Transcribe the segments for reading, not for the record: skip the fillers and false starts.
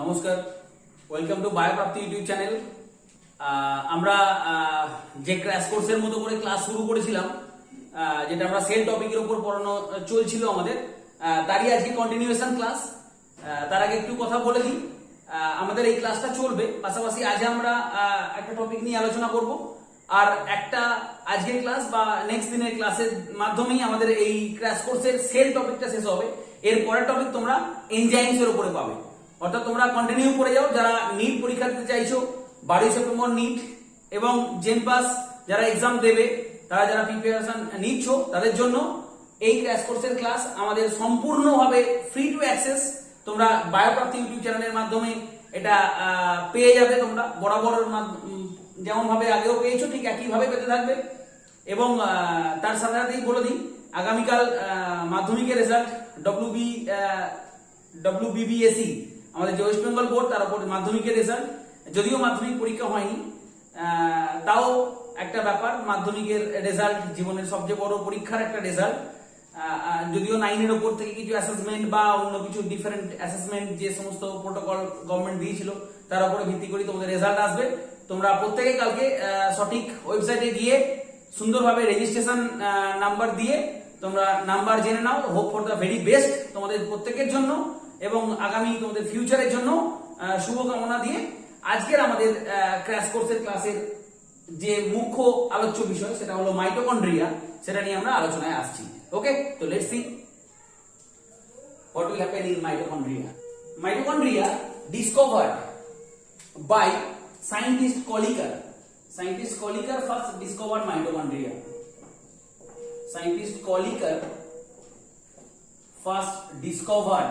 নমস্কার, welcome to বায়োপ্রাপ্তি YouTube channel. আমরা যে ক্র্যাশ কোর্সের মতো করে ক্লাস শুরু করেছিলাম, যেটা আমরা সেল টপিকের উপর পড়ানো চলছিল আমাদের, তারই আজকে কন্টিনিউয়েশন ক্লাস। তার আগে একটু কথা বলে দিই, আমাদের এই ক্লাসটা চলবে, পাশাপাশি আজ আমরা একটা টপিক নিয়ে আলোচনা করব, আর একটা আজকের ক্লাস বা নেক্সট দিনের ক্লাসের মাধ্যমেই আমাদের এই ক্র্যাশ কোর্সের সেল টপিকটা শেষ হবে। এর পরের টপিক তোমরা এনজাইমস এর উপরে পাবে, অর্থাৎ তোমরা কন্টিনিউ করে যাও। যারা নিট পরীক্ষা দিতে চাইছো, 12 সেপ্টেম্বর নিট এবং জেনপাস যারা এক্সাম দেবে, তারা যারা প্রিপারেশন নিচ্ছ, তাদের জন্য এই ক্র্যাশ কোর্সের ক্লাস আমাদের সম্পূর্ণভাবে ফ্রি টু অ্যাক্সেস। তোমরা বায়োপ্রাপ্তি ইউটিউব চ্যানেলের মাধ্যমে এটা পেয়ে যাবে। তোমরা বরাবর যেমন ভাবে আগেও পেয়েছো, ঠিক একইভাবে পেতে থাকবে। এবং তার সাথে সাথেই বলে দিই, আগামীকাল মাধ্যমিকের রেজাল্ট WBBSE আমাদের যে ওয়েস্ট বেঙ্গল বোর্ড, তার উপর মাধ্যমিকের রেজাল্ট। যদিও মাধ্যমিক পরীক্ষা হয়নি, তাও একটা ব্যাপার, মাধ্যমিকের রেজাল্ট জীবনের সবচেয়ে বড় পরীক্ষার একটা রেজাল্ট। যদিও 9 এর উপর থেকে কিছু অ্যাসেসমেন্ট বা অন্য কিছু ডিফারেন্ট অ্যাসেসমেন্ট যে সমস্ত প্রোটোকল গভর্নমেন্ট দিয়েছিল, তার উপরে ভিত্তি করে তোমাদের রেজাল্ট আসবে। তোমরা প্রত্যেকে কালকে সঠিক ওয়েবসাইটে গিয়ে সুন্দরভাবে রেজিস্ট্রেশন নাম্বার দিয়ে তোমরা নাম্বার জেনে নাও। Hope for the very best তোমাদের প্রত্যেকের জন্য এবং আগামী তোমাদের ফিউচারের জন্য শুভকামনা দিয়ে আজকের আমাদের ক্র্যাশ কোর্সের ক্লাসের যে মুখ্য আলোচ্য বিষয়, সেটা হলো মাইটোকন্ড্রিয়া। সেটা নিয়ে আমরা আলোচনায় আসছি। ওকে, তো let's see what will happen in mitochondria. Mitochondria discovered by scientist Kolliker. Scientist Kolliker first discovered mitochondria. Scientist Kolliker first discovered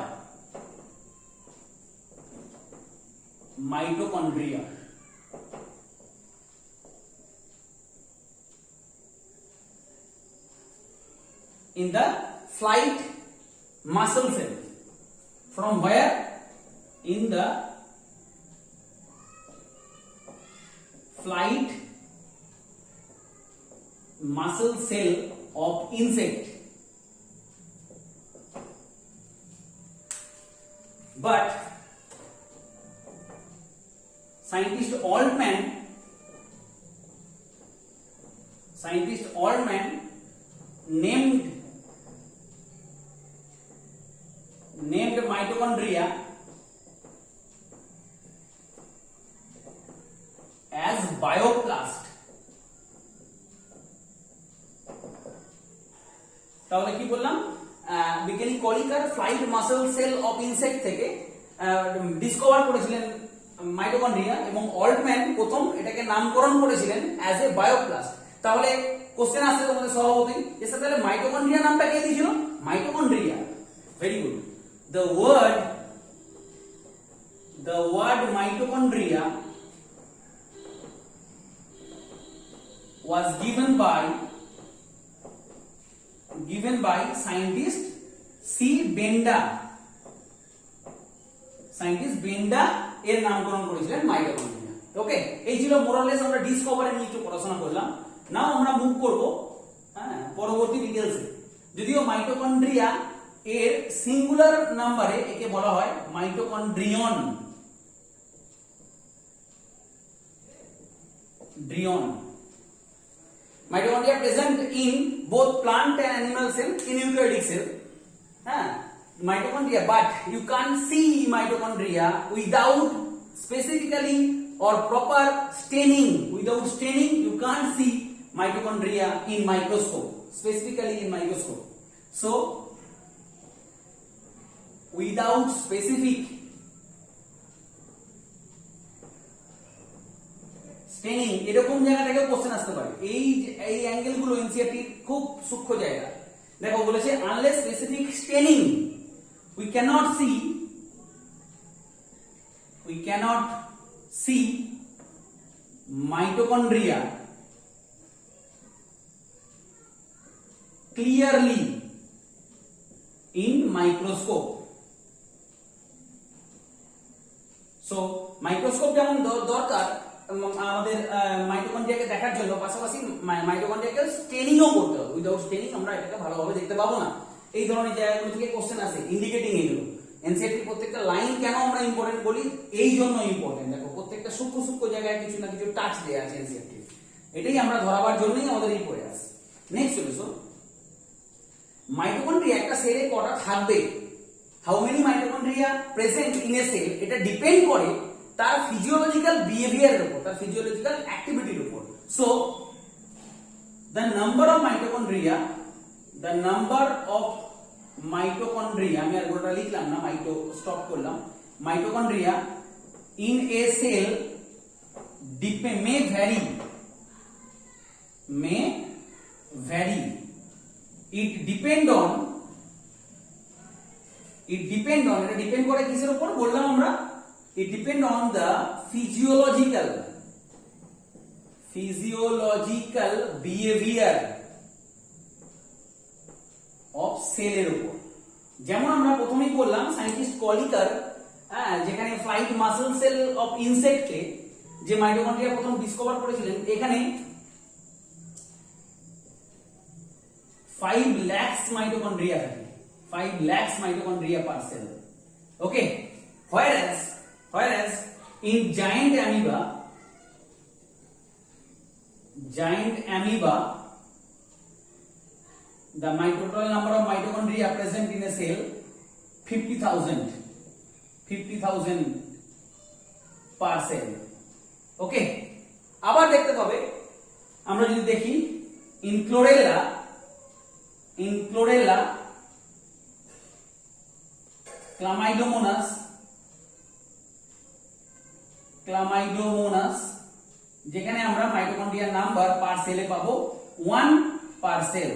mitochondria. In the flight muscle cell. From where? In the flight muscle cell of insect. But scientist Altman named mitochondria as bioplast. তাহলে কি বললাম, বিজ্ঞানী Kolliker flight muscle cell of insect থেকে discover করেছিলেন mitochondria, এবং Altmann প্রথম এটাকে নামকরণ করেছিলেন অ্যাজ এ বায়োপ্লাস্ট। তাহলে কোশ্চেন আসছে তোমাদের স্বভাবতই, এসে তাহলে মাইটোকন্ড্রিয়া নামটা কে দিয়েছিল? Mitochondria. Very good. The word mitochondria was given by scientist C. Benda. Scientist Benda এর নামকরণ করেছিলেন মাইটোকন্ড্রিয়া। ওকে, এই ছিল মোরালেস আমরা ডিসকভারি নিয়ে একটু পড়াশোনা করলাম। নাও আমরা মুভ করব পরবর্তী ডিটেইলসে। যদিও মাইটোকন্ড্রিয়া এর সিঙ্গুলার নাম্বারে একে বলা হয় mitochondrion. Mitochondria present in both plant and animal cell, in eukaryotic cell. Mitochondria, but you can't see mitochondria without specifically or proper staining. Without staining, you can't see mitochondria in microscope, specifically in microscope. So, without specific staining, এরকম জায়গা থেকে question আসতে পারে। এই angle গুলো NCERT খুব সূক্ষ্ম জায়গা। দেখো বলেছে unless specific straining we cannot see mitochondria clearly in microscope. So microscope যেমন দরকার আমাদের মাইটোকন্ড্রিয়াকে দেখার জন্য, পাশাপাশি মাইটোকন্ড্রিয়াকে স্টেনিংও করতে হবে। উইদাউট স্টেনিং আমরা এটাকে ভালোভাবে দেখতে পাবো না। এই ধরনের জায়গাগুলো থেকে কোশ্চেন আসে ইন্ডিকেটিং এগুলো। এনসিইআরটি প্রত্যেকটা লাইন কেন আমরা ইম্পর্টেন্ট বলি, এই জন্য ইম্পর্টেন্ট। দেখো প্রত্যেকটা সূক্ষ্ম সূক্ষ্ম জায়গায় কিছু না কিছু টাচ দেয়া আছে এনসিইআরটি, এটাই আমরা ধরাবার জন্যই আমাদের এই প্রয়াস। নেক্সট চলে মাইটোকন্ড্রিয়া একটা সেলে কটা থাকবে, how many mitochondria present in a cell, এটা ডিপেন্ড করে তার ফিজিওলজিক্যাল বিহেভিয়ারের উপর, তার ফিজিওলজিক্যাল অ্যাক্টিভিটির উপর। So the number of mitochondria আমি আর গোটা লিখলাম না, মাইটো স্টপ করলাম, mitochondria in a cell may vary, it depend on এটা ডিপেন্ড করে কিসের উপর বললাম আমরা, it depend on the physiological behavior of cell এর উপর। যেমন আমরা প্রথমেই বললাম সায়েন্টিস্ট কলিকার যেখানে ফ্লাইট মাসল সেল অফ ইনসেক্টে যে মাইটোকন্ড্রিয়া প্রথম ডিসকভার করেছিলেন, এখানে 5 lakhs mitochondria থাকে, 5 lakhs mitochondria per cell. Okay, whereas in giant amoeba the total number of mitochondria present in a cell 50,000 per cell. Okay, আবার দেখতে পাবে আমরা যদি দেখি in chlorella Chlamydomonas যেখানে আমরা মাইটোকন্ড্রিয়া নাম্বার পার সেলে পাবো 1 পার সেল।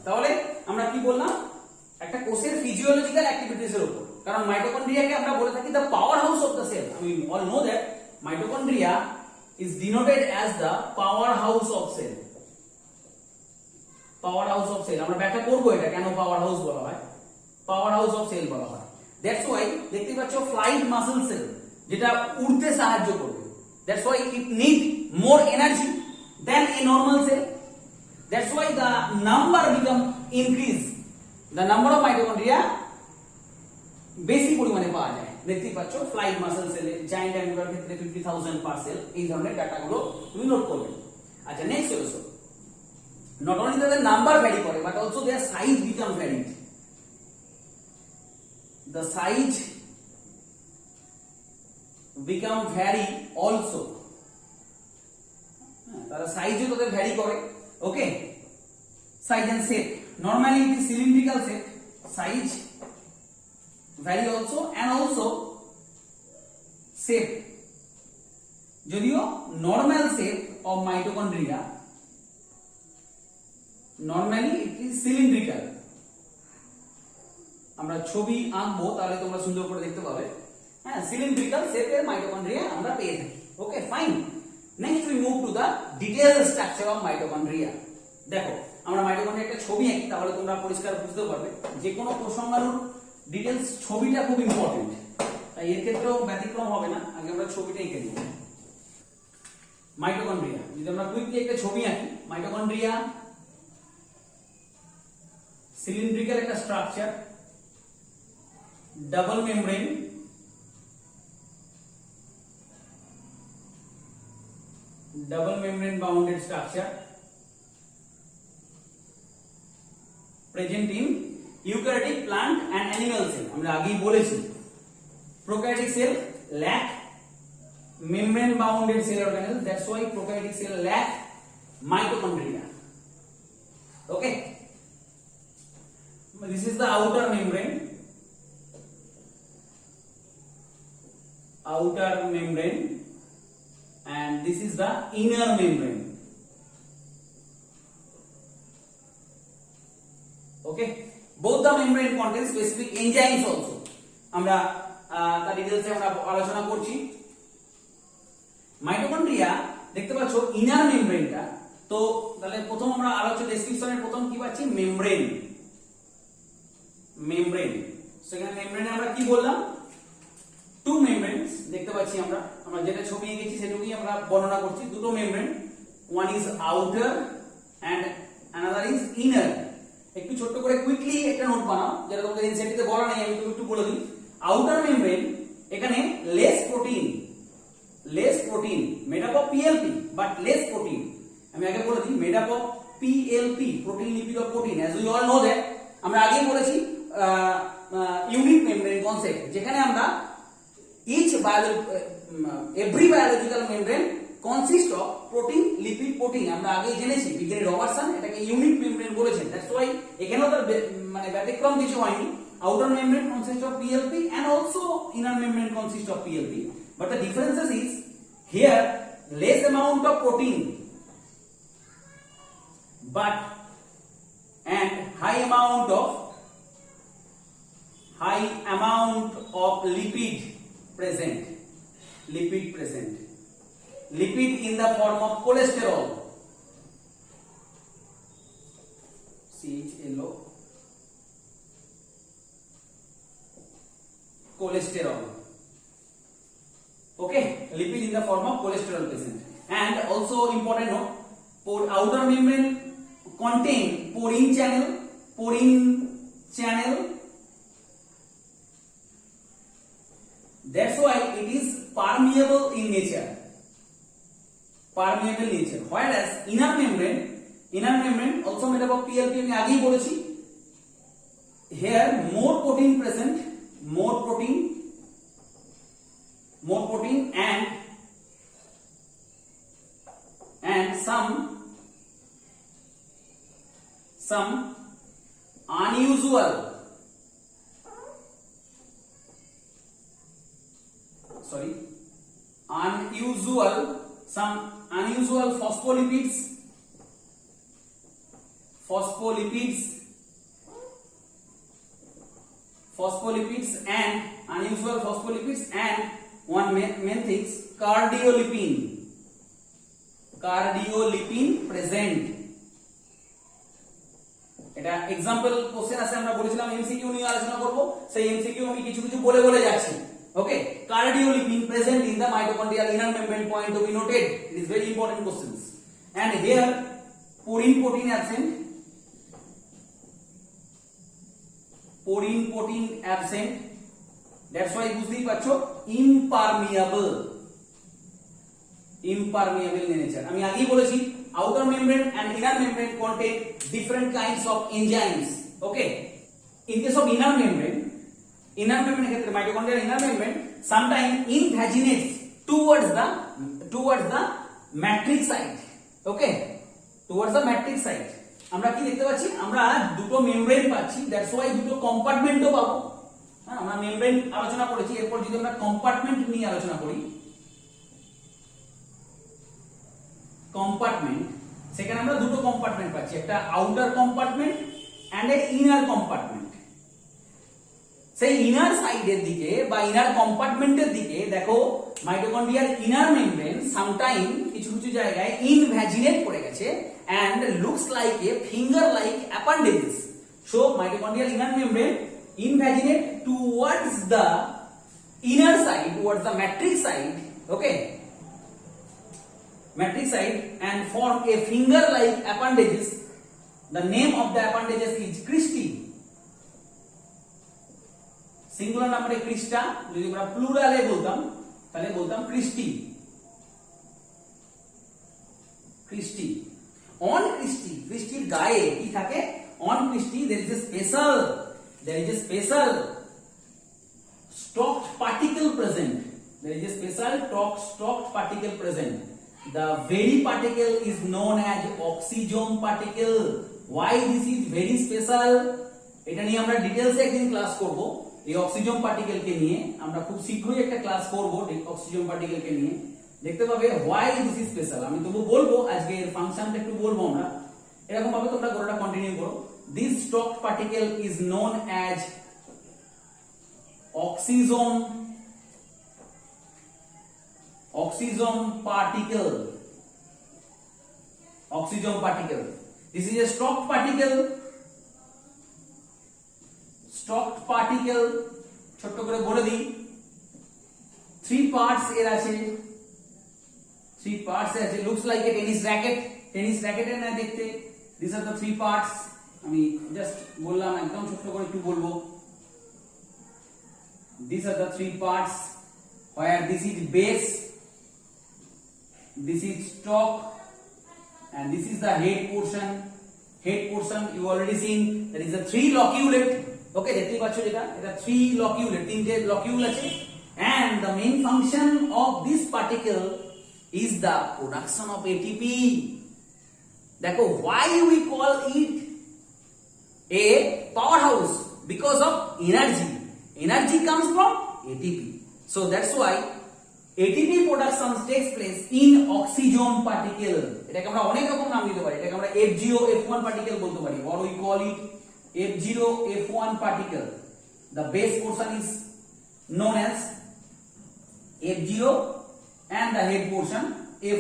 তাহলে আমরা কি বললাম, একটা কোষের ফিজিওলজিক্যাল অ্যাক্টিভিটিস এর উপর, কারণ মাইটোকন্ড্রিয়াকে আমরা বলে থাকি the power house of the cell. We all know that mitochondria is denoted as the power house of cell. আমরা ব্যাখ্যা করবো এটা কেন পাওয়ার হাউস বলা হয়, পাওয়ার হাউস অফ সেল বলা হয়। দ্যাটস ওয়াই দেখতে পাচ্ছ ফ্লাইট মাসল সেল যেটা উড়তে সাহায্য করবে, that's why it need more energy than a normal cell, that's why the number become increase, the number of mitochondria বেশি পরিমাণে পাওয়া যায়। দেখতেই পাচ্ছ ফ্লাইট মাসল সেলে, জায়ান্ট অ্যামিবার ক্ষেত্রে 50,000 পার সেল, এই ধরনের ডাটাগুলো তুমি নোট করবে। আচ্ছা নেক্সট চলো, not only that the number vary করে but also their size become varied, the size become vary also, তারা সাইজও তাদের ভ্যারি করে। Okay, size and shape, normally it is cylindrical shape, size vary also and also shape, যদিও normal shape of mitochondria normally it is cylindrical. আমরা ছবি আঁকবো তাহলে তোমরা সুন্দর করে দেখতে পাবে। হ্যাঁ, সিলিন্ড্রিক্যাল শেপের মাইটোকন্ড্রিয়া আমরা পেয়ে থাকি। Okay fine, next we move to the detailed structure of mitochondria. দেখো আমরা মাইটোকন্ড্রিয়া একটা ছবি আঁকি তাহলে তোমরা পরিষ্কার বুঝতে পারবে, যে কোনো প্রসঙ্গানুর ডিটেইলস ছবিটা খুব ইম্পর্টেন্ট, তাই এর ক্ষেত্রেও ব্যতিক্রম হবে না। আগে আমরা ছবিটা এঁকে নিই। মাইটোকন্ড্রিয়া যদি আমরা কুইকলি একটা ছবি আঁকি, মাইটোকন্ড্রিয়া সিলিন্ড্রিক্যাল একটা structure, double membrane, bounded structure present in eukaryotic plant and animal cell. আমরা আগেই বলেছি prokaryotic cell lack membrane bounded cell organelles, that's why prokaryotic cell lack mitochondria. Okay, this is the outer membrane, and this is the inner membrane. Okay, both the membrane contain specific enzymes also. আমরা তার ডিটেইলসে আমরা আলোচনা করছি। Mitochondria দেখতে পাচ্ছ inner মেমব্রেনটা, তো তাহলে প্রথম আমরা আলোচ্য ডেসক্রিপশনের প্রথম কি পাচ্ছি, মেমব্রেন। সেখানে মেমব্রেনে আমরা কি বললাম, টু মেমব্রেনস দেখতে পাচ্ছি আমরা যেটা ছবি এঁকেছি সেটুকুই আমরা বর্ণনা করছি। দুটো membrane, one is outer and another is inner. একটু ছোট্ট করে কুইকলি একটা নোট বানাও, যেটা তোমাদের এনসিইআরটি তে বলা নেই, আমি একটু বলে দিই। আউটার মেমব্রেন, এখানে less protein made up of PLP but less protein. আমি আগে বলে দিই, made up of PLP, protein lipid of protein, as we all know that. আমরা আগেই বলেছি ইউনিট মেমব্রেন কনসেপ্ট, যেখানে আমরা every biological membrane consists of protein, lipid, protein। আমরা আগেই জেনেছি, বিজ্ঞানী রবার্টসন এটাকে ইউনিট মেমব্রেন বলেছেন। দ্যাটস ওয়াই এখানেও তার মানে ব্যতিক্রম কিছু হয়নি। Outer membrane consists of PLP and also inner membrane consists of PLP, but the differences is here less amount of protein but and high amount of lipid present, lipid in the form of cholesterol, CHLO, cholesterol, okay, lipid in the form of cholesterol present. And also important note, outer membrane contain porine channel, that's why it is permeable in nature, whereas inner membrane also made up of PLP, আমি আগেই বলেছি। Here more protein present, more protein and some unusual phospholipids and unusual phospholipids and one main things, cardiolipin present। এটা example question আছে, আমরা বলেছিলাম MCQ নিয়ে আলোচনা করব, সেই এমসিকিউ আমি কিছু বলে যাচ্ছি। ওকে, cardiolipin present in the mitochondrial inner membrane, point to be noted, it is very important questions। and here porine protein absent, that's why বুঝতেই পারছো impermeable in nature। আমি আগেই বলেছি outer membrane and inner membrane contain different kinds of enzymes, okay। in case of inner membrane ক্ষেত্রে mitochondrial inner membrane sometimes invaginates towards the matrix side, okay, towards the matrix side। আমরা কি দেখতে পাচ্ছি, আমরা দুটো মেমব্রেন পাচ্ছি, that's why দুটো কম্পার্টমেন্টও পাবো। হ্যাঁ, আমরা মেমব্রেন আলোচনা করেছি, এরপর যদি আমরা কম্পার্টমেন্ট নিয়ে আলোচনা করি, কম্পার্টমেন্ট, সেখানে আমরা দুটো কম্পার্টমেন্ট পাচ্ছি, একটা outer compartment and a inner compartment. সেই ইনার সাইডের দিকে বা ইনার কম্পার্টমেন্টের দিকে দেখো, মাইটোকন্ড্রিয়ার ইনার মেমব্রেন সামটাইম কিছু জায়গায় ইনভ্যাজিনেট করে গেছে and looks like a finger like appendages, so mitochondrial inner membrane invaginate towards the inner side, towards the matrix side, okay, matrix side, and form a finger like appendages। the name of the appendages is cristae, singular নাম্বারে ক্রিস্টা, যদি আমরা প্লুরালে বলতাম তাহলে বলতাম Christie. on ক্রিস্টির গায়ে কি থাকে, on cristae there is a special stalked particle present, the very particle is known as oxygen particle। why this is very special, এটা নিয়ে আমরা ডিটেইলসে একদিন ক্লাস করব। এই অক্সিজেন পার্টিকেল কে নিয়ে আমরা খুব শীঘ্রই একটা ক্লাস করব, অক্সিজেন পার্টিকেল কে নিয়ে দেখতে পাবে why this is special। আমি তবু বলবো, আজকে এর ফাংশনটা একটু বলবো আমরা, এরকম ভাবে তোমরা গোটাটা কন্টিনিউ করো। this stalked particle is known as oxygen particle, this is a stalked particle, ছোট করে বলে দিই, 3 parts এর আছে, looks like a tennis racket এর না দেখতে, these are the 3 parts। আমি জাস্ট বললাম, একদম ছোট্ট করে একটু বলবো। These are the three parts where this is base, this is top, and this is the head portion. Head portion you already seen, there is a three loculate. Okay, দেখতে পাচ্ছ যেটা, এটা three loculate, তিনটে লকিউল আছে, and the main function of this particle is the production of ATP. দেখো, why we call it a powerhouse? Because of energy. Energy comes from ATP. So that's why ATP production takes place in oxygen particle. এটাকে আমরা অনেক রকম নাম দিতে পারি। এটাকে আমরা F0 F1 particle বলতে পারি, or we call it F0 F1 particle. The base portion is known as F0 and the head portion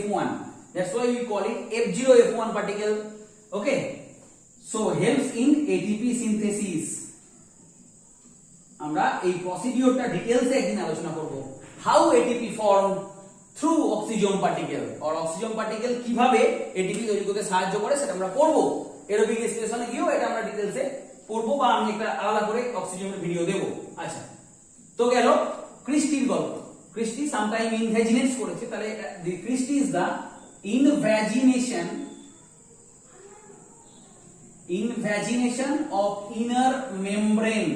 F1. That's why we call it F0 F1 particle. Okay, so helps in ATP synthesis. আমরা এই প্রসিডিউরটা ডিটেইলসে একদিন আলোচনা করব। How ATP form through oxygen particle, or oxygen particle কিভাবে ATP তৈরি করতে সাহায্য করে সেটা আমরা পড়ব। এরোবিক রেসপিরেশনে গিয়েও এটা আমরা ডিটেইলসে পড়ব, বা আমি একটা আলাদা করে অক্সিজেনের ভিডিও দেব। আচ্ছা, তো গেল ক্রিস্টির গল্প। ক্রিস্টি সামটাইম ইনভ্যাজিনেটস করেছে, তাহলে the cristae is the invagination of inner membrane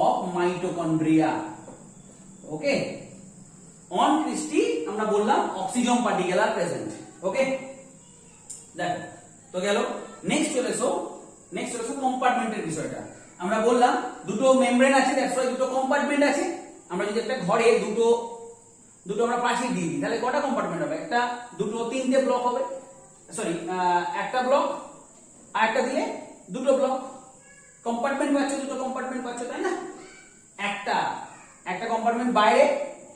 of mitochondria. Okay, on Christie আমরা বললাম অক্সিজেন পার্টিকেল আর প্রেজেন্ট। ওকে, দেখো তো গেল। নেক্সট চলে এসো কম্পার্টমেন্টের বিষয়টা। আমরা বললাম দুটো মেমব্রেন আছে, দ্যাটস ওয়াই দুটো কম্পার্টমেন্ট আছে। আমরা যদি একটা ঘরে দুটো আমরা প্রাচীর দিয়ে দিই, তাহলে কটা কম্পার্টমেন্ট হবে? একটা, দুটো, তিনটে ব্লক হবে। সরি, একটা ব্লক আর একটা দিলে দুটো ব্লক। কম্পার্টমেন্ট পাচ্ছ, দুটো কম্পার্টমেন্ট পাচ্ছ, তাই না? একটা কম্পার্টমেন্ট বাইরে,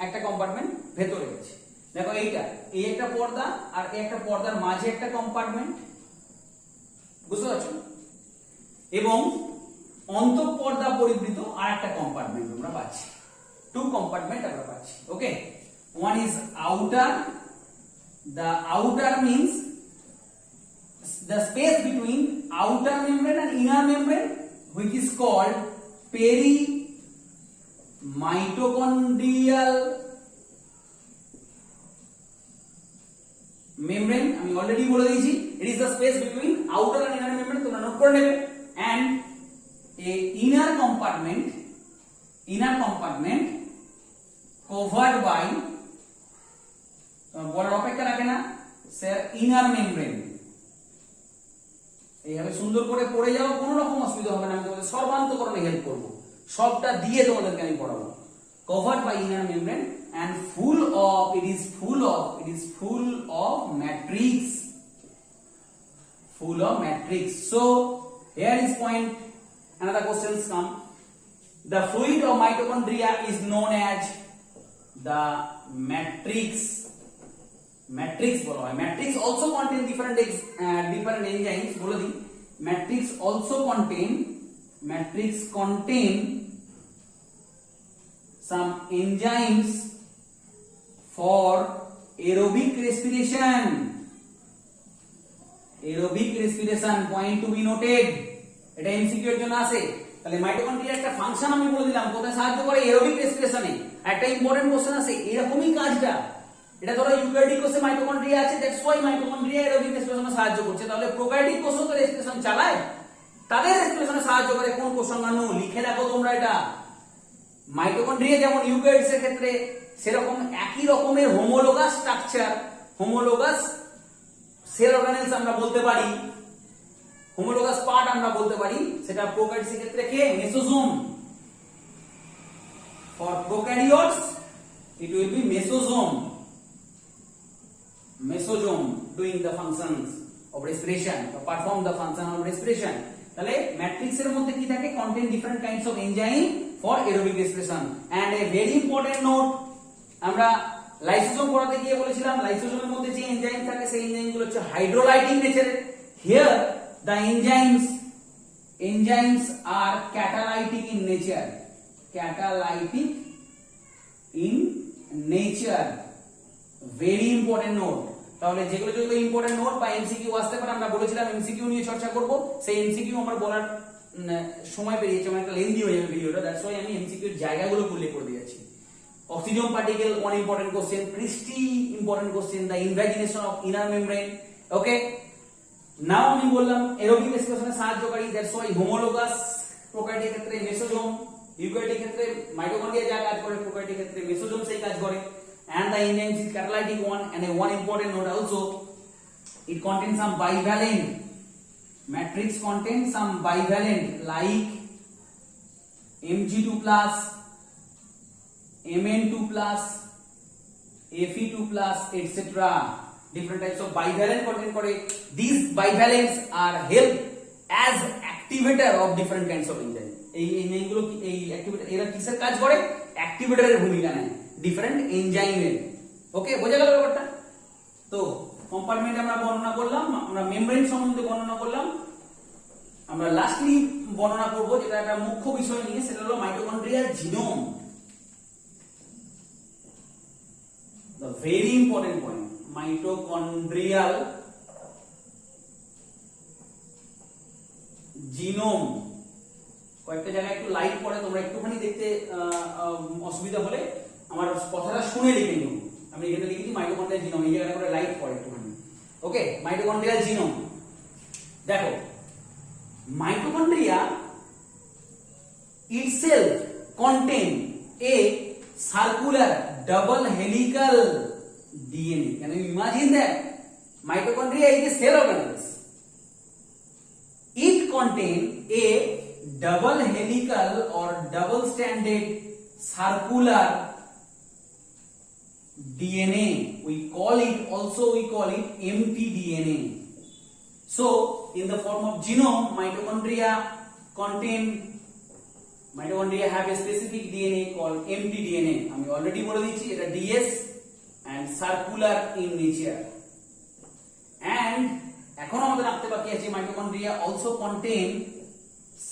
একটা কম্পার্টমেন্ট ভেতরে আছে। দেখো এইটা, এই একটা পর্দা আর এই একটা পর্দার মাঝে একটা কম্পার্টমেন্ট, বুঝতে পারছো? এবং অন্তঃপর্দা পরিবৃত আর একটা কম্পার্টমেন্ট আমরা পাচ্ছি, টু কম্পার্টমেন্ট আমরা পাচ্ছি। ওকে, one is outer, the outer means the space between outer membrane and inner membrane, which is called perimitochondrial membrane. আমি অলরেডি বলে দিয়েছি, it is the space between outer and inner membrane, তোমরা note করে নেবে। and a inner compartment covered by, বলার অপেক্ষা রাখে না স্যার, ইনার মেমব্রেন। এইভাবে সুন্দর করে পড়ে যাও, কোনো রকম অসুবিধা হবে না, আমি তোমাদের সর্বান্তকরণে হেল্প করব, সবটা দিয়ে তোমাদেরকে আমি পড়াবো। covered by inner membrane and it is full of matrix. So here is point, another questions come. The fluid of mitochondria is known as the matrix বলা হয়। matrix also contain different enzymes, বলে দিই। matrix contain some enzymes for aerobic respiration, point to be noted। এটা MCQ এর জন্য আসে। তাহলে মাইটোকন্ড্রিয়ার একটা ফাংশন আমি বলে দিলাম, কোথায় সাহায্য করে? এরোবিক রেসপিরেশনে। একটা ইম্পর্টেন্ট কোশ্চেন আছে, এরকমই কাজটা। এটা ধরো ইউক্যারিওটিক কোষে মাইটোকন্ড্রিয়া আছে, দ্যাটস ওয়াই মাইটোকন্ড্রিয়া এরোবিক রেসপিরেশনে সাহায্য করছে। তাহলে প্রোক্যারিওটিক কোষও তো রেসপিরেশন চালায়, তাদের রেসপিরেশনে সাহায্য করে কোন কোষ সংজ্ঞানু? লিখে রাখো তোমরা এটা। মাইটোকন্ড্রিয়া যেমন ইউক্যারিওটিক্স এর ক্ষেত্রে, সেরকম একই রকমের homologous structure, homologous cell organelles আমরা বলতে পারি, হোমোলোগাস পার্ট আমরা বলতে পারি, সেটা প্রোক্যারিওটিক্স এর ক্ষেত্রে কে? Mesosome. For prokaryotes it will be mesosome doing the functions of respiration, or perform the function of respiration. তাহলে ম্যাট্রিক্স এর মধ্যে কি থাকে? contain different kinds of enzyme for aerobic respiration. And a very important note, আমরা lysosome পড়াতে গিয়ে বলেছিলাম লাইসোজোমের মধ্যে যে এনজাইম থাকে সেই এনজাইমগুলো হচ্ছে হাইড্রোলাইটিক নেচারের। Here the enzymes are catalytic in nature, very important note। তাহলে যেগুলো যেগুলো ইম্পর্টেন্ট নোট বা এমসিকিউ আসতে পারে, আমরা বলেছিলাম এমসিকিউ নিয়ে চর্চা করব, সেই এমসিকিউ আমার বলার সময় পেরিয়েছে, আমার একটা লেন্দি হয়ে যাবে ভিডিওটা, দ্যাটস ওয়াই আমি এমসিকিউ এর জায়গাগুলো উল্লেখ করে দিয়েছি। Oxygen particle one important question, cristae important question, the invagination of inner membrane. Okay, now আমি বললাম এরোবিক এক্সপ্রেশনে সাহায্যকারী, দ্যাটস ওয়াই হোমোলোগাস প্রোক্যারিওটিক ক্ষেত্রে মেসোজোম, ইউক্যারিওটিক ক্ষেত্রে মাইটোকন্ড্রিয়া যা কাজ করে প্রোক্যারিওটিক ক্ষেত্রে মেসোজোম সেই কাজ করে। And the enzyme is catalytic one, and a one important note also, it contains some bivalent matrix, contains some bivalent like Mg2 plus, Mn2 plus, Fe2 plus, etc. Different types of bivalent content করে, these bivalents are help as activator of different kinds of enzyme। এই এনজাইমগুলো এই activator এরা কিসের কাজ করে? অ্যাক্টিভেটরের ভূমিকা নেয় different এনজাইমের। ওকে, বোঝা গেল ব্যাপারটা? তো কম্পার্টমেন্ট আমরা বর্ণনা করলাম, আমরা মেমব্রেন সম্বন্ধে বর্ণনা করলাম, আমরা লাস্টলি বর্ণনা করব যেটা একটা মুখ্য বিষয় নিয়ে, সেটা হলো mitochondrial genome. The very important point, mitochondrial genome. কয়েকটা জায়গায় একটু লাইট পড়ে, তোমরা একটুখানি দেখতে অসুবিধা হলে আমার কথাটা শুনে লিখে নিও। আমি এখানে লিখেছি মাইটোকন্ড্রিয়াল জিনোম, এই জায়গাটা করে লাইট পড়ে একটুখানি। ওকে, মাইটোকন্ড্রিয়াল জিনোম। দেখো, mitochondria itself contain a circular double helical DNA. Can you imagine that? Mitochondria is a cell organelles. It contain a double helical or double stranded circular DNA. We call it mtDNA. So in the form of genome, mitochondria have a specific DNA called mtDNA. আমি already বলে দিচ্ছি এটা DS and circular in nature. And এখন আমাদের রাখতে বাকি আছে mitochondria also contain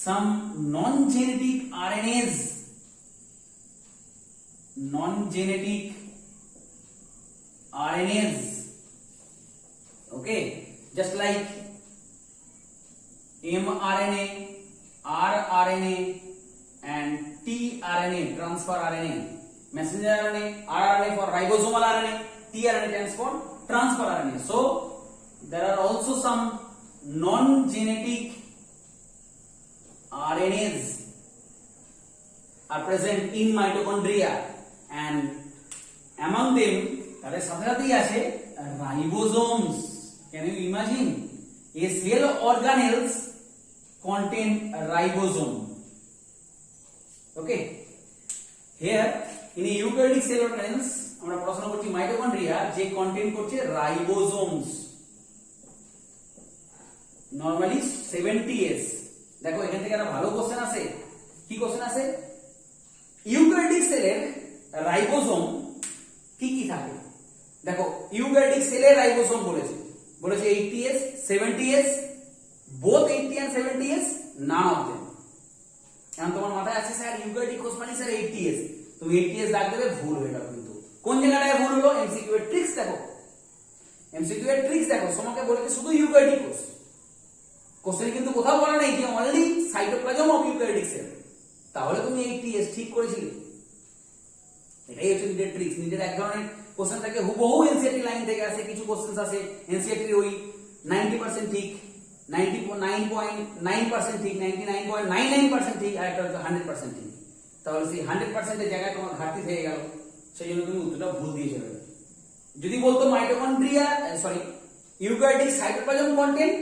some non-genetic RNAs. Non-genetic RNAs. Okay, just like mRNA, rRNA and tRNA, transfer RNA, messenger RNA, rRNA for ribosomal RNA, tRNA stands for transfer RNA. So there are also some non-genetic RNAs are present in mitochondria, and among them তাদের সাথে সাথেই আছে ribosomes. Can you imagine? A cell organelles contain ribosome. Okay, here in a eukaryotic cell organelles আমরা পড়াশোনা করছি mitochondria যে contain করছে রাইবোসোমস, normally 70S। দেখো এখান থেকে একটা ভালো কোশ্চেন আছে। কি কোশ্চেন আছে? ইউক্যারিওটিক সেলের রাইবোসোম কি কি থাকে? দেখো ইউক্যারিওটিক সেলের রাইবোসোম বলেছে 80S, 70S, both 80 and 70S, none of them. এখন তোমার মাথায় আছে স্যার ইউক্যারিওটিক কোষ মানে স্যার 80S, তুমি 80S দাগ দেবে, ভুল হয়ে গেল। কিন্তু কোন জায়গাটায় ভুল হলো? এমসিকিউ এর ট্রিক্স দেখো, এমসিকিউ এর ট্রিক্স দেখো। তোমাকে বলেছে শুধু ইউক্যারিওটিক কোষ, কোশ্চেনে কিন্তু কোথাও বলা নেই যে only cytoplasm of eukaryotic sell. তাহলে তুমি 80S ঠিক করেছিলে। এটাই হচ্ছে নিজের ট্রিক্স। নিজের এক ধরনের কোশ্চেন থাকে হুবহু এনসিইআরটি লাইন থেকে আসে, কিছু কোশ্চেন আসে এনসিইআরটির ওই 90% ঠিক, 99.9% ঠিক, 99.99% ঠিক, আর একটা হচ্ছে 100% ঠিক। তাহলে সেই 100% এর জায়গায় তোমার ঘাটতি থেকে গেল, সেই জন্য তুমি উত্তরটা ভুল দিয়ে চলে গেলে। যদি বলতো মাইটোকন্ড্রিয়া ইউক্যারিওটিক সাইটোপ্লাজম কন্টেন্ট,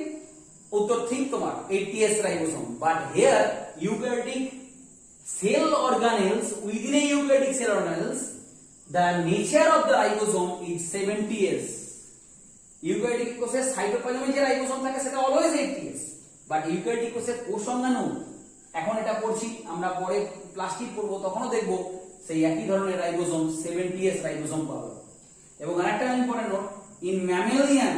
উত্তর ঠিক তোমার 80S ribosome. But here eukaryotic cell organelles, within a eukaryotic cell organelles, the nature of the ribosome is 70S. Eukaryotic কোষে সাইটোপ্লাজমে যে রাইবোসোম থাকে সেটা অলওয়েজ 80S, বাট ইউক্যারিওটিক কোষে কোষ সংজ্ঞানু এখন এটা পড়ছি, আমরা পরে প্লাস্টিক পড়বো তখনও দেখবো সেই একই ধরনের রাইবোসোম 70S রাইবোসোম পাবো। এবং আরেকটা important note, in mammalian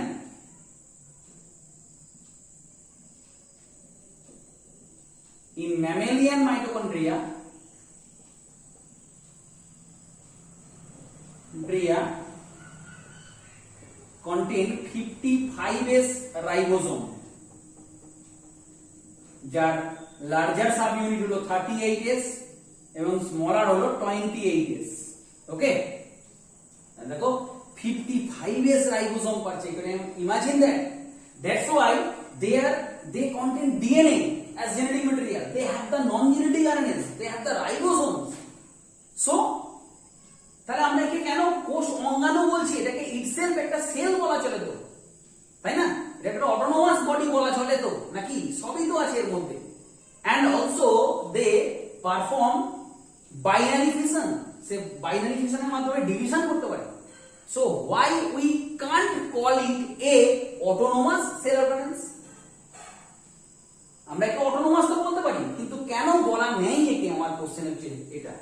mitochondria, contain 55s ribosome, যার লার্জার সাব ইউনিট হলো 38s এবং স্মলার হলো 28s। ওকে, দেখো 55s রাইবোসোম পাচ্ছে এখানে। Imagine that's why they contain DNA as genetic material, they have the non-genetic RNAs, they have the ribosomes। so তাহলে আমরা একে কেন কোষ অঙ্গাণু বলছি? এটাকে ইটসেলফ একটা সেল বলা চলে তো, তাই না? এটা একটা অটোনোমাস বডি বলা চলে তো, নাকি? সবই তো আছে এর মধ্যে। and also they perform binary fission, সে বাইনারি ফিশনের মাধ্যমে ডিভিশন করতে পারে। so why we can't call it a autonomous cell organelles? আমরা একে অটোনোমাস তো বলতে পারি, কিন্তু কেন বলা নেই একে? আমার কোশ্চেন হচ্ছে এটা।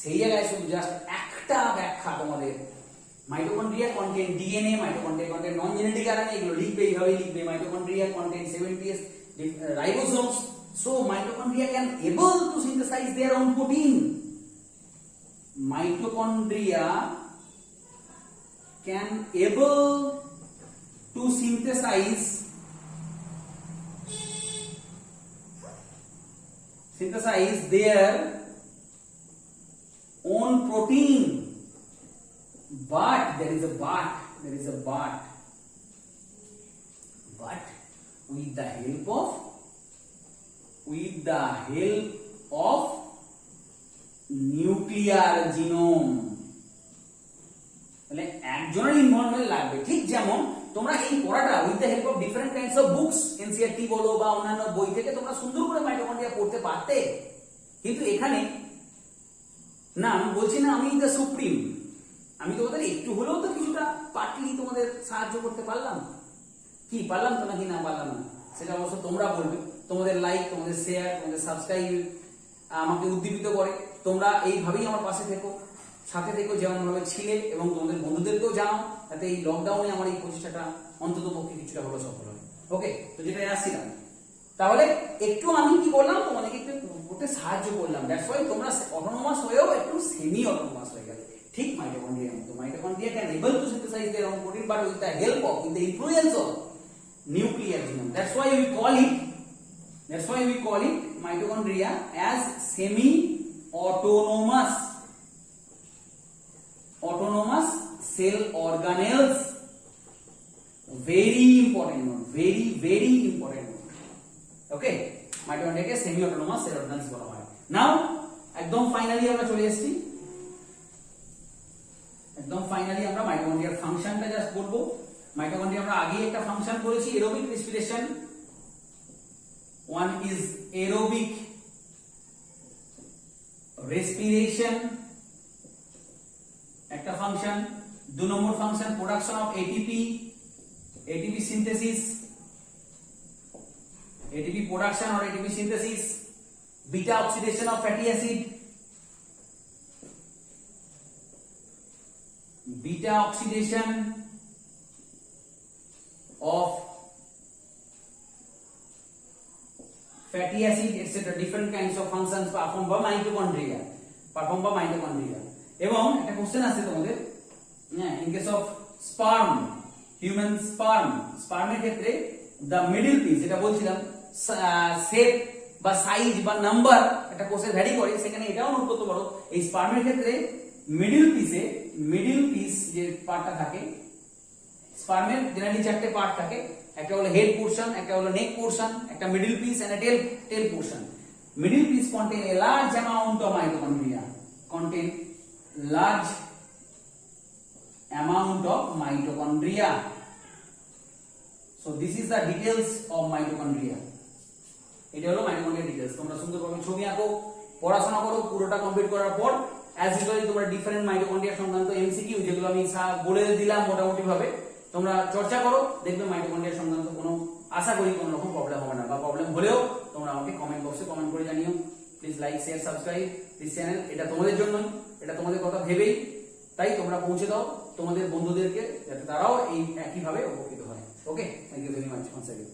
সেই জায়গায় শুধু জাস্ট একটা ব্যাখ্যা তোমাদের, mitochondria contain DNA, mitochondria contain নন জেনেটিক আরএনএ, এগুলো লিখবে, এইভাবে লিখবে। Mitochondria contain 70s রাইবোসোমস, so mitochondria can able to synthesize their own protein. Mitochondria can able to synthesize their own protein, but there is a but with the help of nuclear genome। তাহলে একজনের involvement লাগবে। ঠিক যেমন তোমরা এই পড়াটা with the help of different kinds of books, NCERT বলো বা অন্যান্য বই থেকে তোমরা সুন্দর করে মাইটোকন্ড্রিয়া পড়তে পারতে, কিন্তু এখানে না, আমি বলছি না আমি দ্য সুপ্রিম, আমি তোমাদের একটু হলেও তো কিছুটা পার্টলি তোমাদের সাহায্য করতে পারলাম। কি পারলাম তো নাকি না পারলাম না, সেটা অবশ্য তোমরা বলবে। তোমাদের লাইক, তোমাদের শেয়ার, তোমাদের সাবস্ক্রাইব আমাকে উদ্দীপিত করে। তোমরা এইভাবেই আমার পাশে থেকো, সাথে থেকো যেমন ভাবে ছিলে, এবং তোমাদের বন্ধুদেরকেও জানাও, যাতে এই লকডাউনে আমার এই প্রচেষ্টাটা অন্তত পক্ষে কিছুটা হলো সফল হয়। ওকে, তো যেটা আসছিলাম, তাহলে একটু আমি কি করলাম, তোমাদেরকে একটু করতে সাহায্য করলাম। দ্যাটস ওয়াই তোমরা অটোনোমাস হয়েও একটু সেমি অটোনোমাস হয়ে গেলে, ঠিক মাইটোকন্ড্রিয়ার মতো। Mitochondria can able to synthesise their own protein, but with the help of, with the influence of nuclear genome. That's why we call it mitochondria as semi autonomous cell organelles. Very important one, very important one. Okay, mitochondria ke semi autonomous cell organelles বলা হয়। Now একদম finally আমরা চলে এসেছি, একদম finally আমরা মাইটোকন্ড্রিয়ার ফাংশনটা just করবো। মাইটোকন্ড্রিয়া আমরা আগে একটা ফাংশন করেছি, aerobic respiration. one is aerobic respiration, একটা function. 2 number function production of ATP synthesis, ATP production or ATP synthesis, beta oxidation of fatty acid, beta oxidation of fatty acid, etc. different kinds of functions performed by mitochondria, এবং একটা question আছে তোমাদের, in case of sperm, human স্পার্মের ক্ষেত্রে the middle piece, যেটা বলছিলাম shape বা size বা নাম্বার একটা কোষে ভ্যারি করে, সেখানে এটাও নোট করতে পারো। এই স্পার্মের ক্ষেত্রে মিডল পিস যে পার্টটা থাকে, স্পার্মের জেনারেলি 4টে পার্ট থাকে, একটা হলো হেড পোরশন, একটা হলো নেক পোরশন, একটা middle piece and a tail portion. Middle piece contain a large amount of mitochondria, so this is the details of mitochondria. এটা হলো মাইটোকন্ড্রিয়া ডিটেইলস। তোমরা সুন্দরভাবে ছবি আঁকো, পড়াশোনা করো, পুরোটা কমপ্লিট করার পর অ্যাজ ইউজুয়ালি তোমরা ডিফারেন্ট মাইটোকন্ড্রিয়া সংক্রান্ত এমসিকিউ, যেগুলো আমি বলে দিলাম মোটামুটি ভাবে, তোমরা চর্চা করো, দেখবে মাইটোকন্ড্রিয়া সংক্রান্ত কোনো, আশা করি কোনো রকম প্রবলেম হবে না, বা প্রবলেম হলেও তোমরা আমাকে কমেন্ট বক্সে কমেন্ট করে জানিও। Please like, share, subscribe this channel. এটা তোমাদের জন্যই, এটা তোমাদের কথা ভেবেই, তাই তোমরা পৌঁছে দাও তোমাদের বন্ধুদেরকে, যাতে তারাও এই একইভাবে উপকৃত হয়। Okay, thank you very much once again.